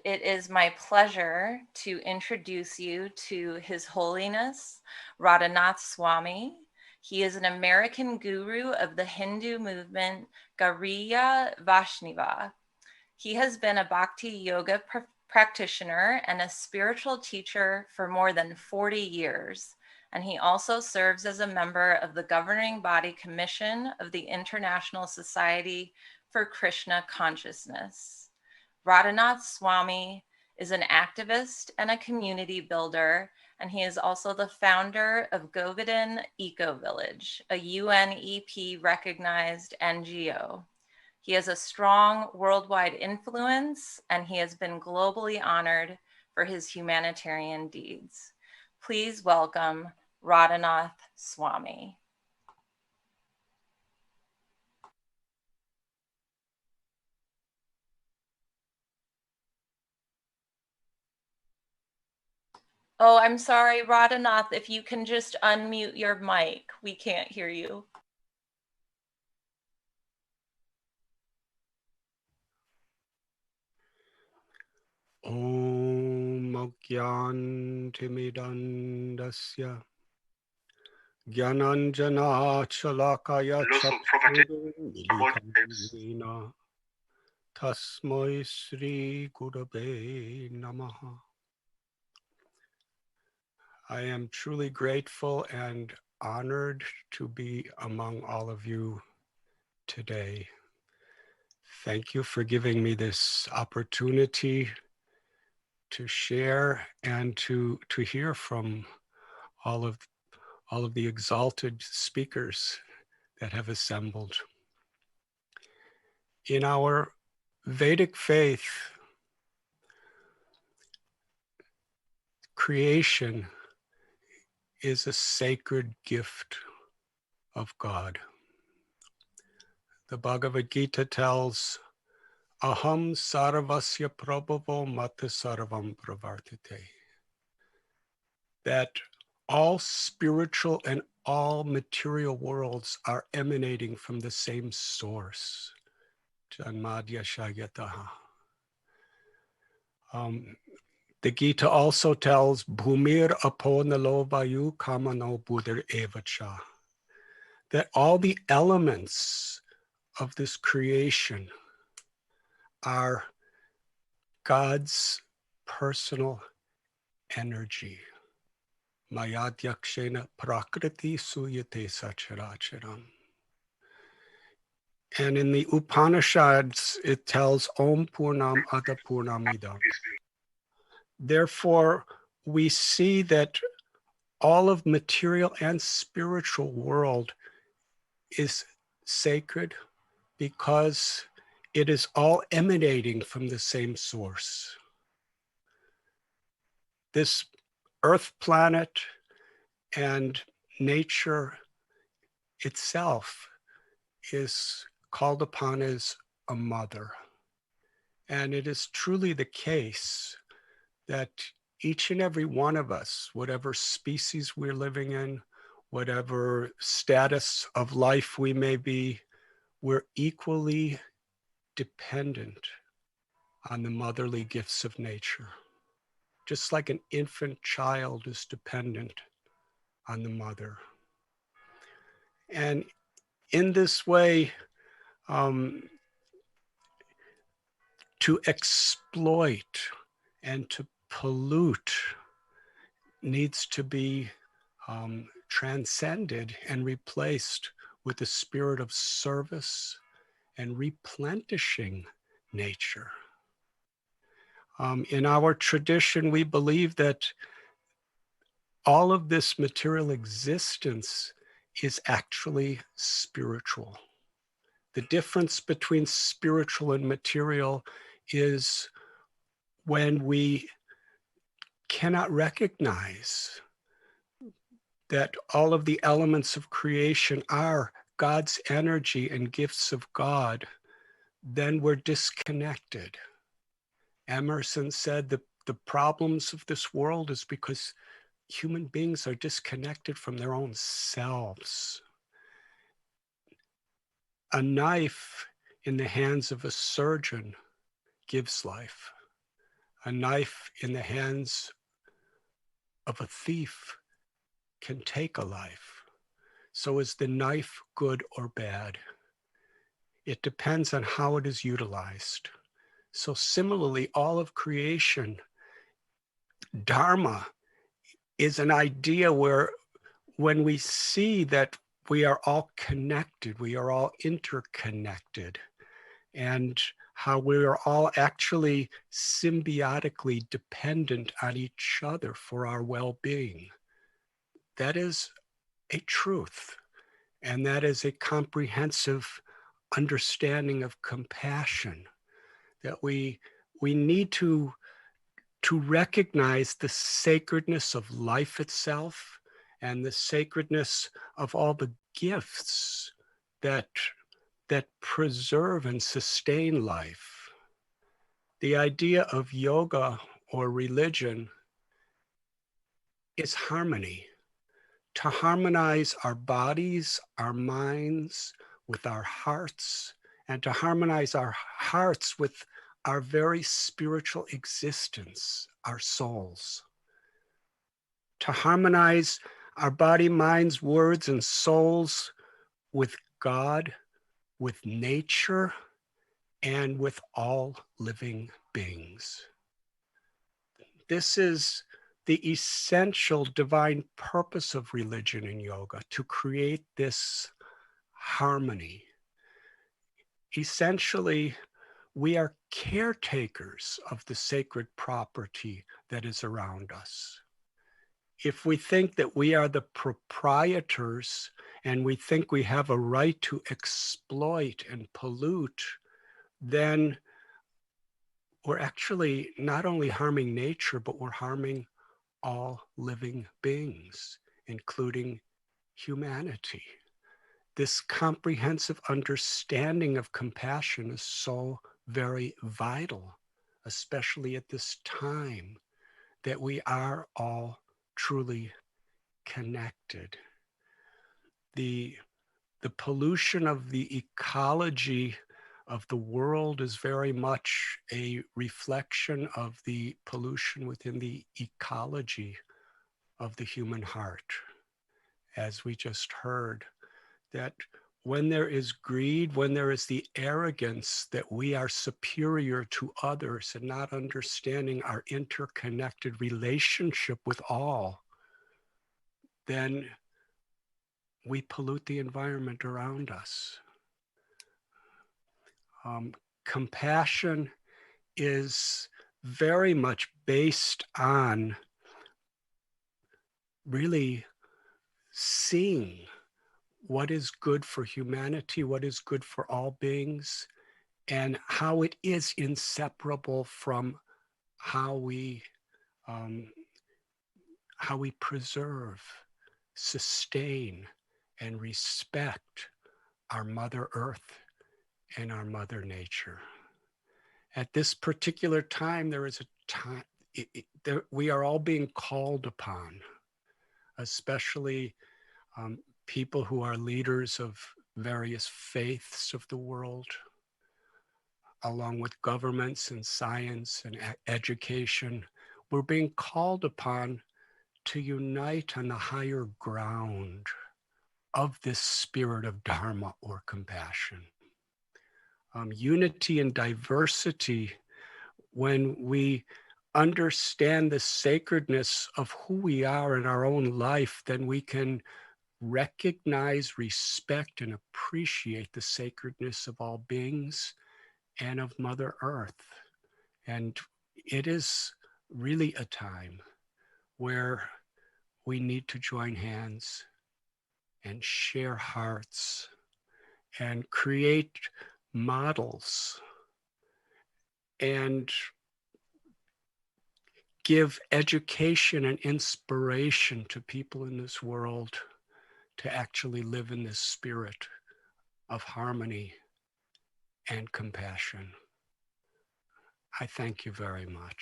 it is my pleasure to introduce you to His Holiness Radhanath Swami. He is an American guru of the Hindu movement Gaudiya Vaishnava. He has been a bhakti yoga practitioner and a spiritual teacher for more than 40 years. And he also serves as a member of the governing body commission of the International Society for Krishna Consciousness. Radhanath Swami is an activist and a community builder, and he is also the founder of Govardhan Eco Village, a UNEP recognized NGO. He has a strong worldwide influence, and he has been globally honored for his humanitarian deeds. Please welcome Radhanath Swami. Oh, I'm sorry, Radhanath, if you can just unmute your mic. We can't hear you. Om Agyantimidandasya Gyananjana Chalakaya Chakshurumilitamina Tasmai Sri Gurave Namaha. I am truly grateful and honored to be among all of you today. Thank you for giving me this opportunity to share and to hear from all of the exalted speakers that have assembled. In our Vedic faith, creation is a sacred gift of God. The Bhagavad Gita tells, Aham sarvasya prabhavo mata sarvam pravartate, that all spiritual and all material worlds are emanating from the same source. Janmadya Shayataha. The Gita also tells Bhumir aponalo vayu kamano buddhir evacha, that all the elements of this creation are God's personal energy. Mayadhyakshena prakriti suyate sacharacharam. And in the Upanishads, it tells Om Purnam Ada Purnamidam. Therefore, we see that all of material and spiritual world is sacred because it is all emanating from the same source. This Earth planet and nature itself is called upon as a mother. And it is truly the case that each and every one of us, whatever species we're living in, whatever status of life we may be, we're equally dependent on the motherly gifts of nature. Just like an infant child is dependent on the mother. And in this way, to exploit and to pollute needs to be transcended and replaced with the spirit of service and replenishing nature. In our tradition, we believe that all of this material existence is actually spiritual. The difference between spiritual and material is when we cannot recognize that all of the elements of creation are God's energy and gifts of God, then we're disconnected. Emerson said that the problems of this world is because human beings are disconnected from their own selves. A knife in the hands of a surgeon gives life. A knife in the hands of a thief can take a life. So is the knife good or bad? It depends on how it is utilized. So similarly, all of creation, Dharma is an idea where when we see that we are all connected, we are all interconnected, and how we are all actually symbiotically dependent on each other for our well-being. That is a truth, and that is a comprehensive understanding of compassion, that we need to recognize the sacredness of life itself and the sacredness of all the gifts that preserve and sustain life. The idea of yoga or religion is harmony. To harmonize our bodies, our minds with our hearts, and to harmonize our hearts with our very spiritual existence, our souls. To harmonize our body, minds, words, and souls with God, with nature, and with all living beings. This is the essential divine purpose of religion and yoga, to create this harmony. Essentially, we are caretakers of the sacred property that is around us. If we think that we are the proprietors and we think we have a right to exploit and pollute, then we're actually not only harming nature, but we're harming all living beings, including humanity. This comprehensive understanding of compassion is so very vital, especially at this time that we are all truly connected. The pollution of the ecology of the world is very much a reflection of the pollution within the ecology of the human heart. As we just heard, that when there is greed, when there is the arrogance that we are superior to others and not understanding our interconnected relationship with all, then we pollute the environment around us. Compassion is very much based on really seeing what is good for humanity, what is good for all beings, and how it is inseparable from how we preserve, sustain, and respect our Mother Earth and our Mother Nature. At this particular time, there is a time, we are all being called upon, especially people who are leaders of various faiths of the world, along with governments and science and education. We're being called upon to unite on the higher ground of this spirit of Dharma or compassion. Unity and diversity, when we understand the sacredness of who we are in our own life, then we can recognize, respect, and appreciate the sacredness of all beings and of Mother Earth. And it is really a time where we need to join hands and share hearts and create models and give education and inspiration to people in this world to actually live in this spirit of harmony and compassion. I thank you very much.